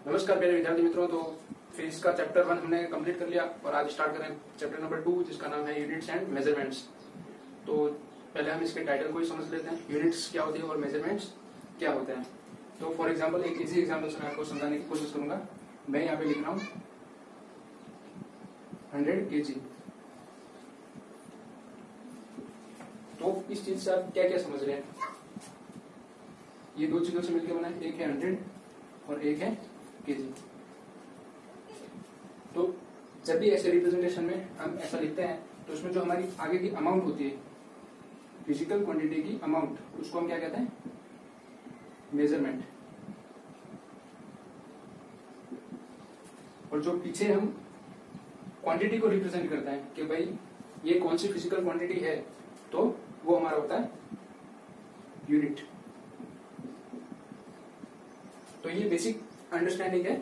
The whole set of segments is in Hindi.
नमस्कार प्यारे विद्यार्थी मित्रों। तो फिजिक्स का चैप्टर 1 हमने कंप्लीट कर लिया और आज स्टार्ट करें चैप्टर नंबर 2 जिसका नाम है यूनिट्स एंड मेजरमेंट्स। तो पहले हम इसके टाइटल को ही समझ लेते हैं, यूनिट्स क्या होती है और मेजरमेंट्स क्या होते हैं। तो फॉर एग्जाम्पल एक इजी एग्जाम्पल से मैं आपको समझाने की कोशिश करूंगा। मैं यहाँ पे लिख रहा हूँ 100 kg। तो इस चीज से आप क्या क्या समझ रहे हैं? ये दो चीजों से मिलकर बना है, एक है 100 और एक है केजी। तो जब भी ऐसे रिप्रेजेंटेशन में हम ऐसा लिखते हैं तो उसमें जो हमारी आगे की अमाउंट होती है, फिजिकल क्वांटिटी की अमाउंट, उसको हम क्या कहते हैं? मेजरमेंट। और जो पीछे हम क्वांटिटी को रिप्रेजेंट करते हैं कि भाई ये कौन सी फिजिकल क्वांटिटी है, तो वो हमारा होता है यूनिट। तो ये बेसिक अंडरस्टैंडिंग है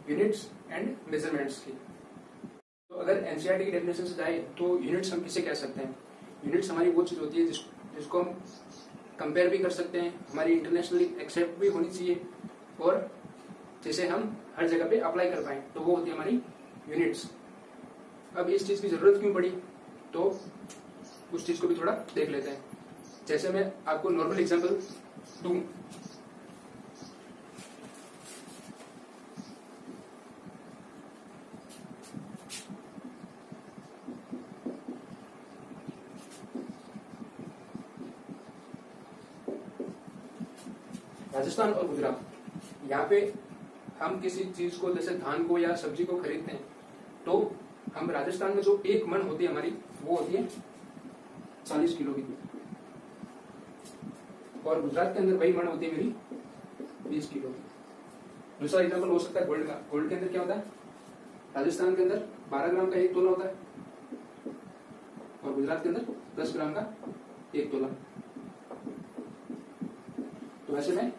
यूनिट्स एंड मेजरमेंट्स की। तो अगर एनसीईआरटी की डेफिनेशन से जाए तो यूनिट्स हम किसे कह सकते हैं? यूनिट्स हमारी वो चीज होती है जिसको हम कंपेयर भी कर सकते हैं, हमारी इंटरनेशनली एक्सेप्ट भी होनी चाहिए और जिसे हम हर जगह पे अप्लाई कर पाए, तो वो होती है हमारी यूनिट्स। अब इस चीज की जरूरत क्यों पड़ी, तो उस चीज को भी थोड़ा देख लेते हैं। जैसे मैं आपको नॉर्मल एग्जांपल दूं, राजस्थान और गुजरात, यहाँ पे हम किसी चीज को जैसे धान को या सब्जी को खरीदते हैं तो हम राजस्थान में जो एक मन होती है हमारी, वो होती है 40 किलो की, और गुजरात के अंदर वही मन होती है मेरी 20 किलो की। दूसरा एग्जांपल हो सकता है गोल्ड का। गोल्ड के अंदर क्या होता है? राजस्थान के अंदर 12 ग्राम का 1 तोला होता है और गुजरात के अंदर 10 ग्राम का 1 तोला। तो वैसे मैं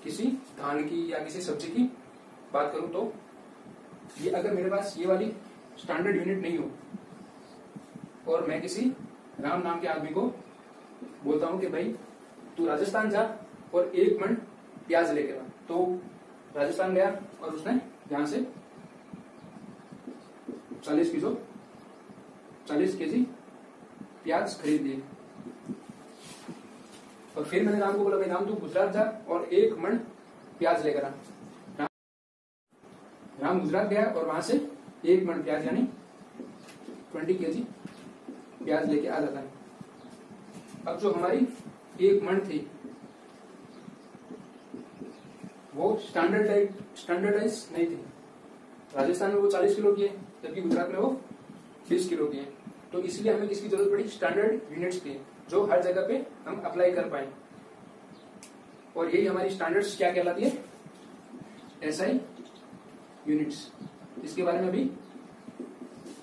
किसी धान की या किसी सब्जी की बात करूं तो ये अगर मेरे पास ये वाली स्टैंडर्ड यूनिट नहीं हो और मैं किसी राम नाम के आदमी को बोलता हूं कि भाई तू राजस्थान जा और 1 मन प्याज लेकर आ, तो राजस्थान गया और उसने यहां से 40 केजी प्याज खरीद लिए। और फिर मैंने राम को बोला भाई राम तू गुजरात जा और 1 मन प्याज लेकर आ। राम गुजरात गया और वहां से 1 मन प्याज यानी 20 केजी प्याज लेके आ जाता है। अब जो हमारी 1 मन थी वो स्टैंडर्डाइज नहीं थी। राजस्थान में वो 40 किलो की है जबकि गुजरात में वो 20 किलो की है। तो इसलिए हमें किसकी जरूरत पड़ी? स्टैंडर्ड यूनिट्स की, जो हर जगह पे हम अप्लाई कर पाए। और यही हमारी स्टैंडर्ड्स क्या कहलाती है? SI units. इसके बारे में भी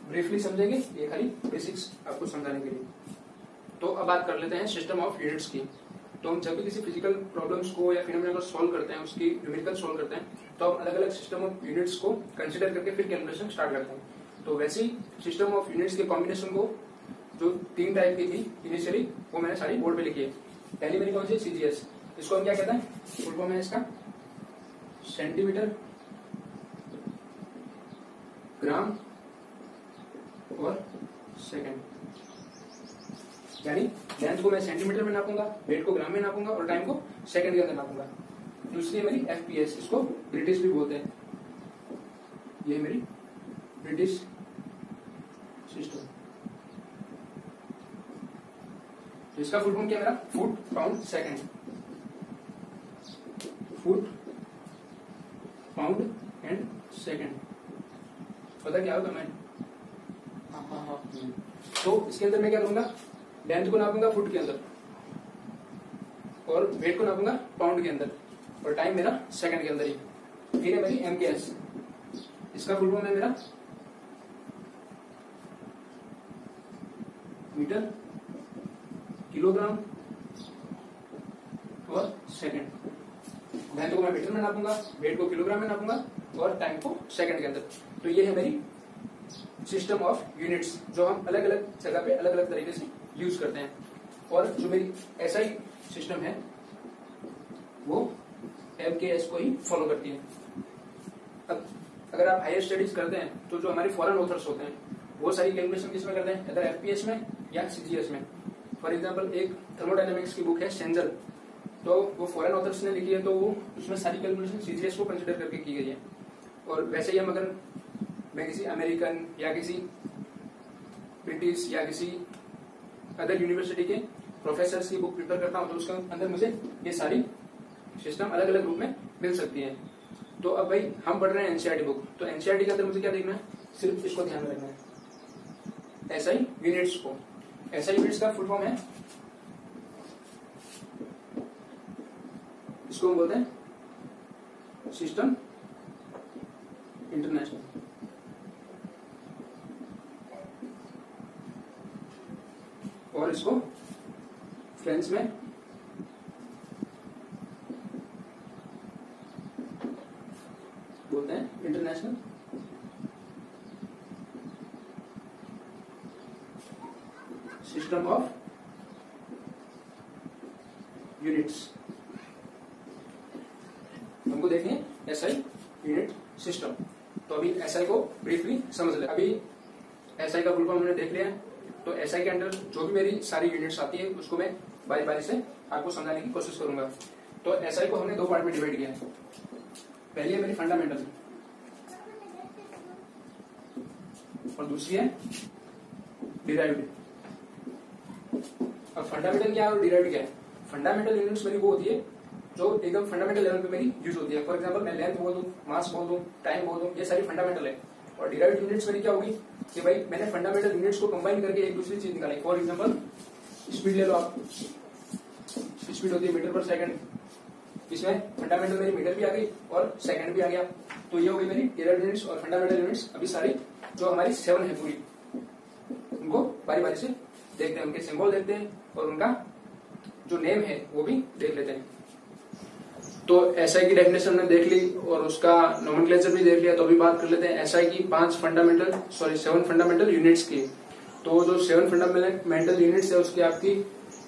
ब्रीफली समझेंगे, ये खाली बेसिक्स आपको समझाने के लिए। तो अब बात कर लेते हैं सिस्टम ऑफ यूनिट्स की। तो हम जब भी किसी फिजिकल प्रॉब्लम्स को या फिनोमेना को सॉल्व करते हैं, उसकी न्यूमेरिकल सॉल्व करते हैं, तो हम अलग अलग सिस्टम ऑफ यूनिट्स को कंसिडर करके फिर कैलकुलेशन स्टार्ट करते हैं। तो वैसे ही सिस्टम ऑफ यूनिट्स के कॉम्बिनेशन को जो 3 टाइप की थी इनिशियली, वो मैंने सारी बोर्ड पे लिखी है। पहली मेरी कौन सी? सीजीएस। इसको हम क्या कहते हैं? फुल फॉर्म है इसका सेंटीमीटर, ग्राम और सेकंड। यानी लेंथ को मैं सेंटीमीटर में नापूंगा, वेट को ग्राम में नापूंगा और टाइम को सेकंड के अंदर नापूंगा। दूसरी है मेरी एफपीएस, इसको ब्रिटिश भी बोलते हैं। ये मेरी ब्रिटिश सिस्टम। तो इसका फुल फॉर्म क्या मेरा? Foot pound second. Foot pound and second. पता क्या होगा मैं? तो इसके अंदर मैं क्या करूंगा? लेंथ को नापूंगा फुट के अंदर और वेट को नापूंगा पाउंड के अंदर और टाइम मेरा सेकंड के अंदर ही। फिर है मेरी एमकेएस, इसका फुल फॉर्म है मेरा मीटर, किलोग्राम और सेकंड। लेंथ को मैं मीटर में नापूंगा, वेट को किलोग्राम में नापूंगा और टाइम को सेकंड के अंदर। तो ये है मेरी सिस्टम ऑफ यूनिट्स, जो हम अलग अलग जगह पे अलग अलग तरीके से यूज करते हैं। और जो मेरी एसआई सिस्टम है वो LKS को ही फॉलो करती है। अब अगर आप हायर स्टडीज करते हैं तो जो हमारे फॉरेन ऑथर्स होते हैं वो सारी कैलकुलेशन किसमें करते हैं, अगर FPS में या CGS में। फॉर एग्जाम्पल एक थर्मोडायनेमिक्स की बुक है शेंजल, तो वो फॉरेन ऑथर्स ने लिखी है, तो वो उसमें सारी कैलकुलेशन CGS को कंसिडर करके की गई है। और वैसे ही हम अगर मैं किसी अमेरिकन या किसी ब्रिटिश या किसी अदर यूनिवर्सिटी के प्रोफेसर की बुक प्रिपेयर करता हूँ तो उसके अंदर मुझे ये सारी सिस्टम अलग अलग रूप में मिल सकती है। तो अब भाई हम पढ़ रहे हैं NCERT बुक, तो NCERT के अंदर मुझे क्या देखना है, सिर्फ इसको ध्यान में रखना है, SI यूनिट्स को। SI यूनिट्स का फुल फॉर्म है, इसको हम बोलते हैं सिस्टम इंटरनेशनल। और इसको फ्रेंच में बोलते हैं इंटरनेशनल सिस्टम ऑफ यूनिट्स। हमको देखें SI यूनिट सिस्टम। तो अभी SI को ब्रीफली समझ ले। अभी SI का फुल फॉर्म हमने देख लिया है, तो SI के अंदर जो भी मेरी सारी यूनिट्स आती है उसको मैं बारी बारी से आपको समझाने की कोशिश करूंगा। तो SI को हमने दो पार्ट में डिवाइड किया है। पहली है मेरी फंडामेंटल और दूसरी है डिराइव्ड। अब फंडामेंटल क्या है और डिराइव्ड क्या है? फंडामेंटल यूनिट्स मेरी वो होती है जो एकदम फंडामेंटल लेवल पे मेरी यूज होती है। फॉर एग्जांपल मैं लेंथ बोल दूं, मास बोल दूं, टाइम बोल दूं, ये सारी फंडामेंटल है। और डिराइव्ड यूनिट्स मेरी क्या होगी कि भाई मैंने फंडामेंटल यूनिट्स को कंबाइन करके एक दूसरी चीज निकाली। फॉर एग्जांपल स्पीड ले लो आप, स्पीड होती है मीटर पर सेकंड, इसमें फंडामेंटल मेरी मीटर भी आ गई और सेकंड भी आ गया। तो ये हो गई मेरी डिराइव्ड यूनिट्स और फंडामेंटल यूनिट्स। अभी सारी जो हमारी 7 है पूरी, उनको बारी बारी से देखते हैं, उनके सिंबल देखते हैं और उनका जो नेम है वो भी देख लेते हैं। तो SI की डेफिनेशन हमने देख ली और उसका नोमेनक्लेचर भी देख लिया। तो अभी बात कर लेते हैं SI की 7 फंडामेंटल यूनिट्स की। तो जो 7 फंडामेंटल यूनिट्स है उसकी आपकी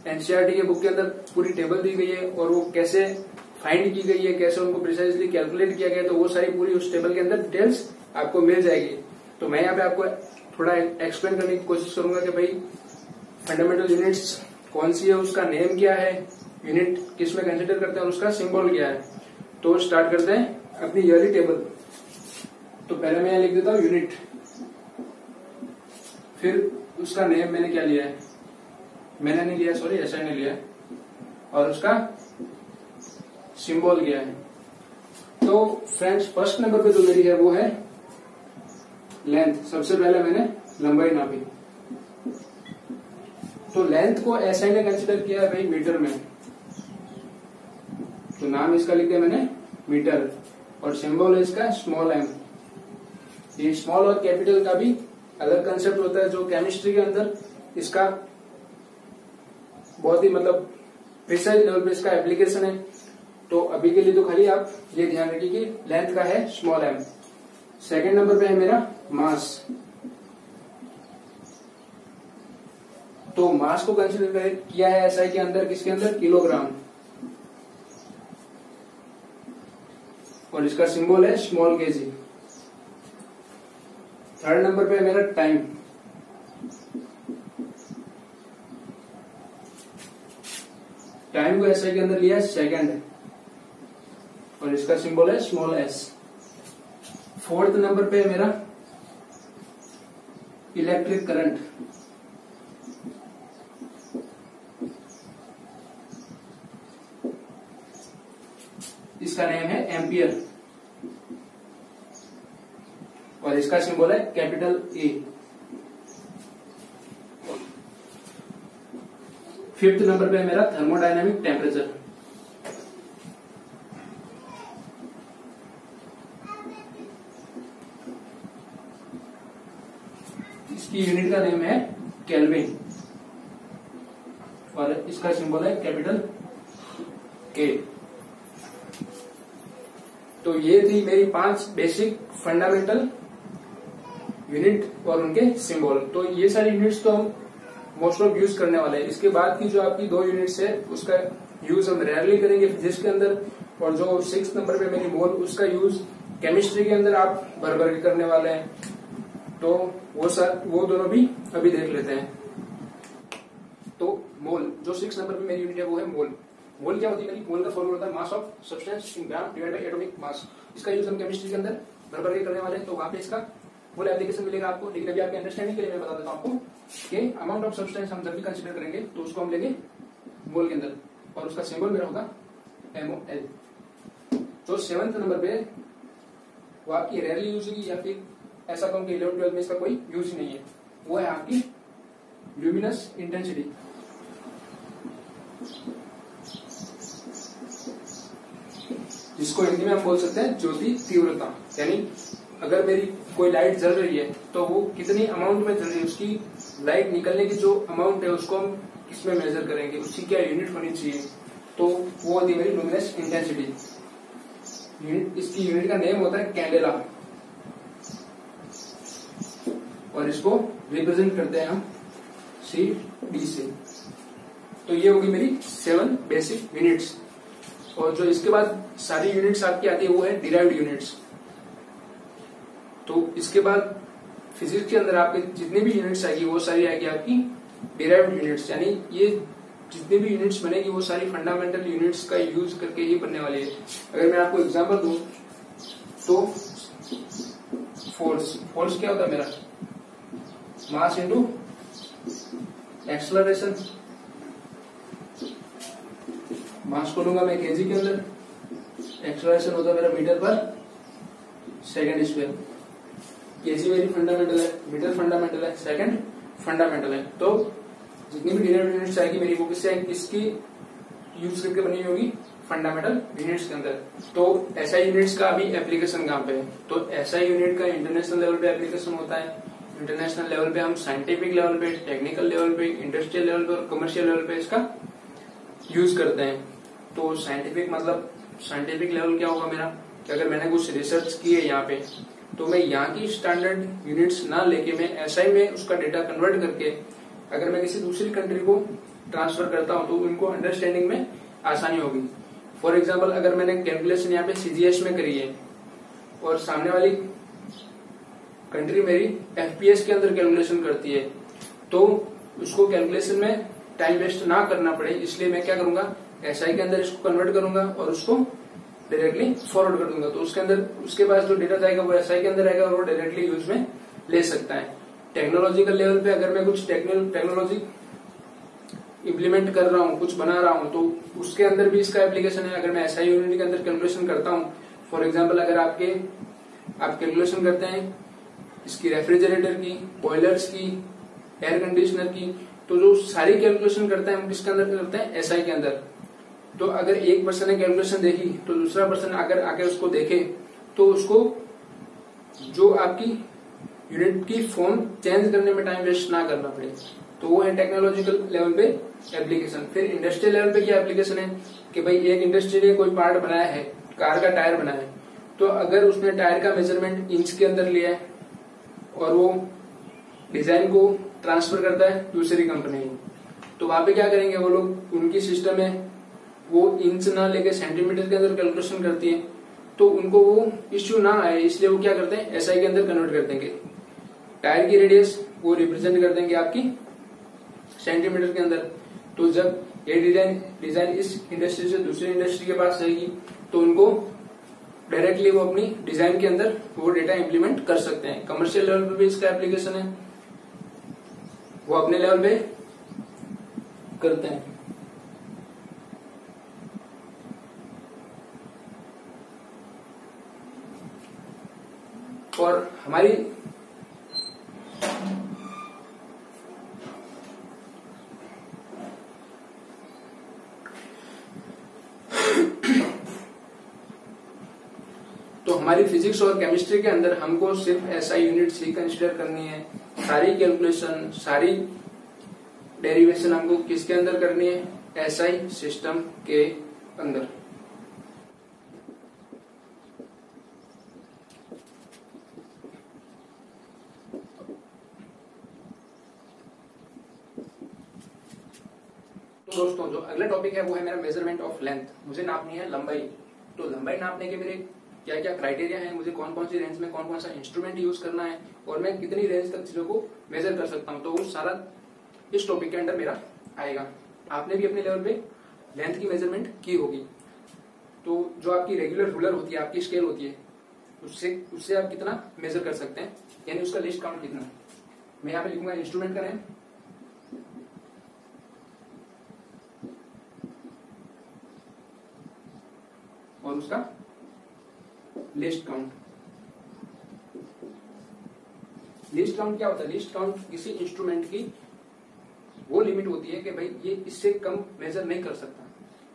NCERT के बुक के अंदर पूरी टेबल दी गई है और वो कैसे फाइंड की गई है, कैसे उनको प्रिसाइजली कैलकुलेट किया गया, तो वो सारी पूरी उस टेबल के अंदर डिटेल्स आपको मिल जाएगी। तो मैं यहाँ पे आपको थोड़ा एक्सप्लेन करने की कोशिश करूंगा कि भाई फंडामेंटल यूनिट्स कौन सी है, उसका नेम क्या है, यूनिट किस में कंसिडर करते हैं और उसका सिंबल क्या है। तो स्टार्ट करते हैं अपनी ईयरली टेबल। तो पहले मैं यहाँ लिख देता हूँ यूनिट, फिर उसका नेम मैंने क्या लिया है, मैंने नहीं लिया, सॉरी SI ने लिया है, और उसका सिंबल क्या है। तो फ्रेंड्स फर्स्ट नंबर पे जो मेरी है वो है लेंथ। सबसे पहले मैंने लंबाई नापी, तो लेंथ को SI ने कंसिडर किया है भाई मीटर में, तो नाम इसका लिख दिया मैंने मीटर, और सिंबल है इसका स्मॉल m। ये स्मॉल और कैपिटल का भी अलग कंसेप्ट होता है जो केमिस्ट्री के अंदर इसका बहुत ही मतलब प्रिसाइज लेवल पे इसका एप्लीकेशन है। तो अभी के लिए तो खाली आप ये ध्यान रखिए कि लेंथ का है स्मॉल m। सेकेंड नंबर पे है मेरा मास। तो मास को कंसिडर किया है SI के अंदर, किसके अंदर, किलोग्राम, और इसका सिंबल है स्मॉल kg। थर्ड नंबर पे है मेरा टाइम। टाइम को SI के अंदर लिया है सेकंड, और इसका सिंबल है स्मॉल s। फोर्थ नंबर पे है मेरा इलेक्ट्रिक करंट। इसका नेम है एम्पियर, और इसका सिंबल है कैपिटल E। फिफ्थ नंबर पे है मेरा थर्मोडायनामिक टेम्परेचर। इसकी यूनिट का नेम है केल्विन, और इसका सिंबल है कैपिटल K। तो ये थी मेरी 5 बेसिक फंडामेंटल यूनिट और उनके सिंबल। तो ये सारी यूनिट्स तो हम मोस्ट ऑफ यूज करने वाले हैं। इसके बाद की जो आपकी 2 यूनिट्स है उसका यूज हम रेयरली करेंगे फिजिक्स के अंदर, और जो 6 नंबर पे मेरी मोल उसका यूज केमिस्ट्री के अंदर आप भर भर के करने वाले हैं। तो वो दोनों भी अभी देख लेते हैं। तो मोल जो 6 नंबर पे मेरी यूनिट है वो है मोल। मोल क्या होती है मेरी? मोल का फॉर्मूला होता है mass of substance in gram divide by atomic mass. इसका यूज हम केमिस्ट्री के अंदर भर भर के करने वाले हैं, तो वहां पे इसका फुल एप्लीकेशन मिलेगा आपको। लेकिन अभी आपके अंडरस्टैंडिंग के लिए मैं बता देता हूं आपको कि अमाउंट ऑफ सब्सटेंस हम जब भी कंसीडर करेंगे तो उसको हम लेंगे मोल के अंदर, और उसका सिंबल मेरा होगा MOL। जो 7th नंबर पे वो आपकी रेयरली यूज होगी, या फिर ऐसा कहूं कि 11th 12th में इसका कोई यूज नहीं है, वो है आपकी ल्यूमिनस इंटेंसिटी। जिसको हिंदी में हम बोल सकते हैं ज्योति तीव्रता। यानी अगर मेरी कोई लाइट जल रही है तो वो कितनी अमाउंट में जल रही है, उसकी लाइट निकलने की जो अमाउंट है उसको हम किसमें मेजर करेंगे, उसकी क्या यूनिट होनी चाहिए, तो वो होती है मेरी लुमिनस इंटेंसिटी। इसकी यूनिट का नेम होता है कैंडेला, और इसको रिप्रेजेंट करते हैं हम CD से। तो ये होगी मेरी 7 बेसिक यूनिट्स। और जो इसके बाद सारी यूनिट्स आपकी आती है वो है डिराइव्ड यूनिट्स। तो इसके बाद फिजिक्स के अंदर आपके जितनी भी यूनिट्स आएगी वो सारी आएगी आपकी डिराइव्ड यूनिट्स। यानी ये जितनी भी यूनिट्स बनेगी वो सारी फंडामेंटल यूनिट्स का यूज करके ही बनने वाली है। अगर मैं आपको एग्जांपल दूं तो फोर्स क्या होता है मेरा? Mass into acceleration. मास को लूंगा मैं केजी के अंदर, एक्सेलरेशन होता है मेरा मीटर पर सेकंड स्क्वायर। केजी मेरी फंडामेंटल है, मीटर फंडामेंटल है, सेकंड फंडामेंटल है। तो जितनी भी डिराइव्ड यूनिट्स आएगी मेरी वो किसकी यूज करके बनी होगी? फंडामेंटल यूनिट्स के अंदर। तो ऐसा यूनिट्स का अभी एप्लीकेशन कहाँ पे है? तो ऐसा यूनिट का इंटरनेशनल लेवल पे एप्लीकेशन होता है। इंटरनेशनल लेवल पे हम साइंटिफिक लेवल पे, टेक्निकल लेवल पे, इंडस्ट्रियल लेवल पे और कमर्शियल लेवल पे इसका यूज करते हैं। तो साइंटिफिक लेवल क्या होगा मेरा? कि अगर मैंने कुछ रिसर्च की है यहाँ पे, तो मैं यहाँ की स्टैंडर्ड यूनिट्स ना लेके मैं SI में उसका डेटा कन्वर्ट करके अगर मैं किसी दूसरी कंट्री को ट्रांसफर करता हूँ तो उनको अंडरस्टैंडिंग में आसानी होगी। फॉर एग्जाम्पल, अगर मैंने कैलकुलेशन यहाँ पे CGS में करी है और सामने वाली कंट्री मेरी FPS के अंदर कैलकुलेशन करती है, तो उसको कैलकुलेशन में टाइम वेस्ट ना करना पड़े, इसलिए मैं क्या करूंगा? SI के अंदर इसको कन्वर्ट करूंगा और उसको डायरेक्टली फॉरवर्ड कर दूंगा। तो उसके पास जो डेटा जाएगा वो SI के अंदर आएगा और वो डायरेक्टली यूज में ले सकता है। टेक्नोलॉजिकल लेवल पे अगर मैं कुछ टेक्नोलॉजी इम्प्लीमेंट कर रहा हूँ, कुछ बना रहा हूँ, तो उसके अंदर भी इसका एप्लीकेशन है। अगर मैं SI यूनिट के अंदर कैलकुलेशन करता हूँ, फॉर एग्जाम्पल अगर आप कैलकुलेशन करते हैं इसकी रेफ्रिजरेटर की, बॉयलर्स की, एयर कंडीशनर की, तो जो सारी कैलकुलेशन करते हैं हम किसके अंदर करते हैं? SI के अंदर। तो अगर एक पर्सन ने कैलकुलेशन देखी तो दूसरा पर्सन अगर आके उसको देखे तो उसको जो आपकी यूनिट की फॉर्म चेंज करने में टाइम वेस्ट ना करना पड़े। तो वो है टेक्नोलॉजिकल लेवल पे एप्लीकेशन। फिर इंडस्ट्रियल लेवल पे क्या एप्लीकेशन है? कि भाई एक इंडस्ट्री ने कोई पार्ट बनाया है, कार का टायर बनाया है, तो अगर उसने टायर का मेजरमेंट इंच के अंदर लिया है और वो डिजाइन को ट्रांसफर करता है दूसरी कंपनी को, तो वहां पे क्या करेंगे वो लोग? उनकी सिस्टम है वो इंच ना लेके सेंटीमीटर के अंदर कैलकुलेशन करती है, तो उनको वो इश्यू ना आए इसलिए वो क्या करते हैं? SI के अंदर कन्वर्ट कर देंगे। टायर की रेडियस वो रिप्रेजेंट कर देंगे आपकी सेंटीमीटर के अंदर। तो जब ये डिजाइन इस इंडस्ट्री से दूसरी इंडस्ट्री के पास जाएगी तो उनको डायरेक्टली वो अपनी डिजाइन के अंदर वो डेटा इंप्लीमेंट कर सकते हैं। कमर्शियल लेवल पे भी इसका एप्लीकेशन है, वो अपने लेवल पे करते हैं। और हमारी तो हमारी फिजिक्स और केमिस्ट्री के अंदर हमको सिर्फ SI यूनिट्स ही कंसिडर करनी है। सारी कैलकुलेशन, सारी डेरिवेशन हमको किसके अंदर करनी है? SI सिस्टम के अंदर। तो जो अगला टॉपिक है वो है मेरा मेजरमेंट ऑफ लेंथ। मुझे नापनी है लंबाई। तो लंबाई नापने के मेरे क्या क्या क्राइटेरिया है, मुझे कौन कौन सी रेंज में कौन कौन सा इंस्ट्रूमेंट यूज करना है और मैं कितनी रेंज तक चीजों को मेजर कर सकता हूँ, तो वो सारा इस टॉपिक के अंडर मेरा आएगा। आपने भी अपने लेवल पे लेंथ की मेजरमेंट की होगी, तो जो आपकी रेगुलर रूलर होती है, आपकी स्केल होती है, उससे आप कितना मेजर कर सकते हैं, यानी उसका लिस्ट काउंट कितना। मैं यहाँ पे लिखूंगा इंस्ट्रूमेंट का नेम, और उसका लिस्ट काउंट। लिस्ट काउंट क्या होता है? लिस्ट काउंट किसी इंस्ट्रूमेंट की वो लिमिट होती है कि भाई ये इससे कम मेजर नहीं कर सकता,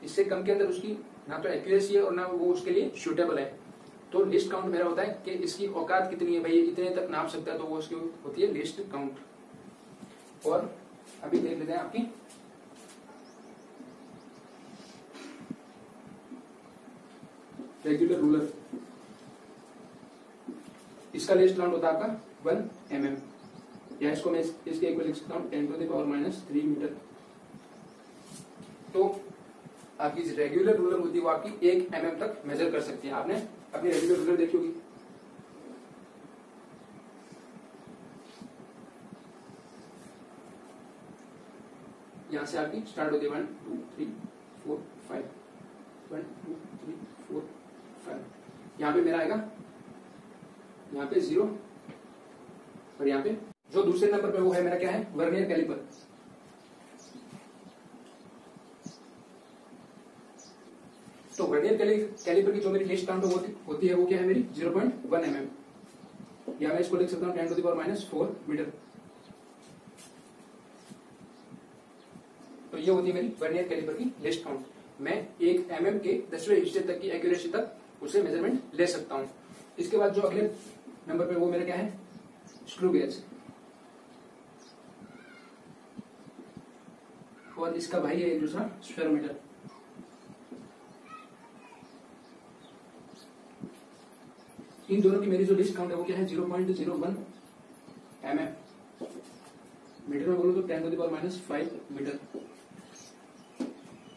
इससे कम के अंदर उसकी ना तो एक्यूरेसी है और ना वो उसके लिए सूटेबल है। तो लिस्ट काउंट मेरा होता है कि इसकी औकात कितनी है, भाई ये इतने तक नाप सकता है, तो वो उसकी होती है लिस्ट काउंट। और अभी देख लेते हैं आपकी रेगुलर रूलर, इसका लिस्ट काउंट होता है आपका 1 mm, या इसको मैं इसके इक्वल लिख सकता हूँ 10⁻³ मीटर। तो आपकी रेगुलर रूलर होती है वो आपकी 1 mm तक मेजर कर सकती है। आपने अपनी रेगुलर रूलर देखी होगी, यहां से आपकी स्टार्ट होती है 1 2 3 4 5, 1 2 3 4 5। यहाँ पे मेरा आएगा, यहाँ पे 0, और यहाँ पे जो दूसरे नंबर पे वो है मेरा क्या है, वर्नियर कैलिपर। तो वर्नियर कैलिपर की जो मेरी लिस्ट काउंट होती है वो क्या है मेरी 0.1 mm, या मैं इसको लिख सकता हूँ 10⁻⁴ मीटर। तो ये होती है मेरी वर्नियर कैलिपर की लिस्ट काउंट। मैं 1 mm के 10वें हिस्से तक की एक्यूरेसी तक उसे मेजरमेंट ले सकता हूँ। इसके बाद जो अगले नंबर पे वो मेरा क्या है, स्क्रू गेज, और इसका भाई है एक दूसरा स्फेरोमीटर। इन दोनों की मेरी जो लिस्ट काउंट है वो क्या है 0.01 mm, मीटर में बोलो तो 10⁻⁵ मीटर,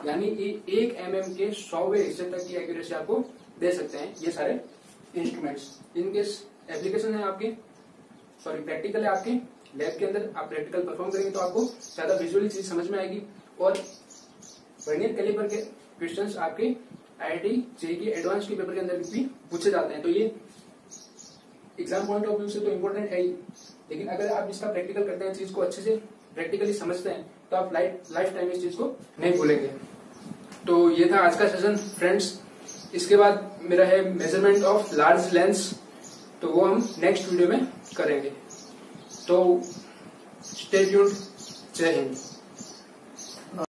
यानी 1 mm के 100वें हिस्से तक की एक्यूरेसी आपको दे सकते हैं ये सारे इंस्ट्रूमेंट्स। इनके एप्लीकेशन है आपके, सॉरी प्रैक्टिकल है आपके लैब के अंदर। आप प्रैक्टिकल परफॉर्म करेंगे तो आपको ज्यादा विजुअली चीज समझ में आएगी। और वर्नियर कैलिपर के क्वेश्चंस आपके IIT JEE की एडवांस के पेपर के अंदर भी पूछे जाते हैं। तो ये एग्जाम पॉइंट ऑफ व्यू से तो इम्पोर्टेंट है ही, लेकिन अगर आप इसका प्रैक्टिकल करते हैं, चीज को अच्छे से प्रैक्टिकली समझते हैं, तो आप लाइफ टाइम इस चीज को नहीं भूलेंगे। तो ये था आज का सेशन फ्रेंड्स। इसके बाद मेरा है मेजरमेंट ऑफ लार्ज लेंस, तो वो हम नेक्स्ट वीडियो में करेंगे। तो स्टे ट्यून्ड। जय हिंद।